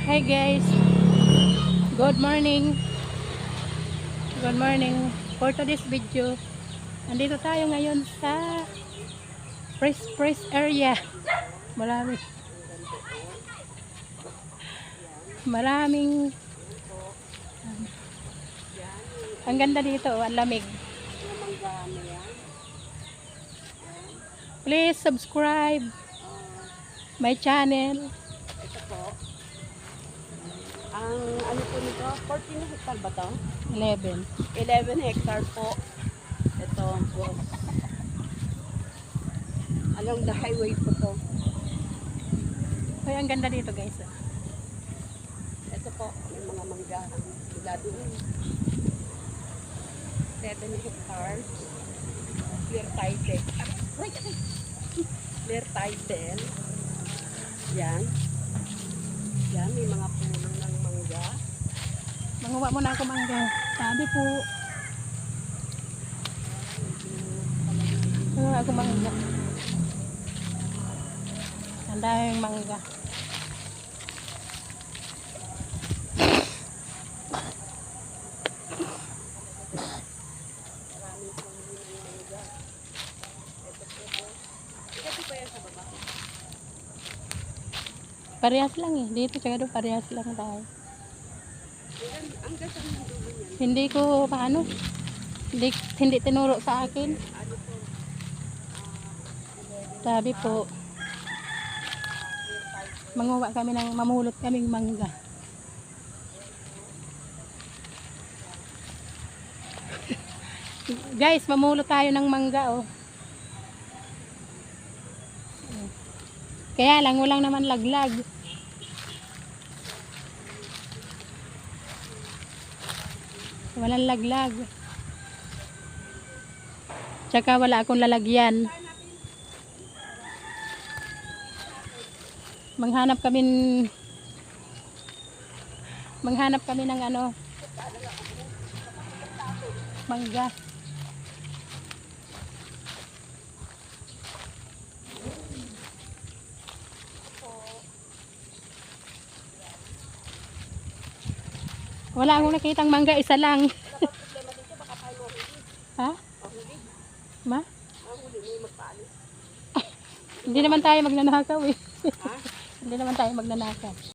Hi guys, good morning. Good morning. For today's video, andito tayo ngayon sa press area. Marami, maraming ang ganda dito, ang lamig. Please subscribe my channel. Ito po. Ang ano po nito, 14 hectare ba to? 11. 11 hectare po. Ito po. Along the highway po to. Ay, ang ganda dito guys. Ito po, may mga mangga. Mula doon. 7 hectares. Clear title. Clear title. Yan. Yan, may mga puno ng mangga. Manguha muna ako mangga. Sabi po. Manguha ako mangga. Ang daming mangga. Maraming puno ng mangga. Ito po. Ito po yan sa baba. Parehas lang eh. Dito tsaka doon parehas lang tayo. Yan, ang ganda ng dulo niyan. Hindi ko paano. Hindi tinuro sa akin. Ano po? Sabi po. Manguha kami ng mamulot kaming mangga. Guys, mamulot tayo ng mangga oh. Kaya lang walang naman laglag. Walang laglag. Tsaka wala akong lalagyan. Manghanap kami ng ano mangga. Wala akong nakitang mangga, isa lang. Ha? Ma? Hindi naman tayo magnanakaw eh. Hindi naman tayo magnanakaw.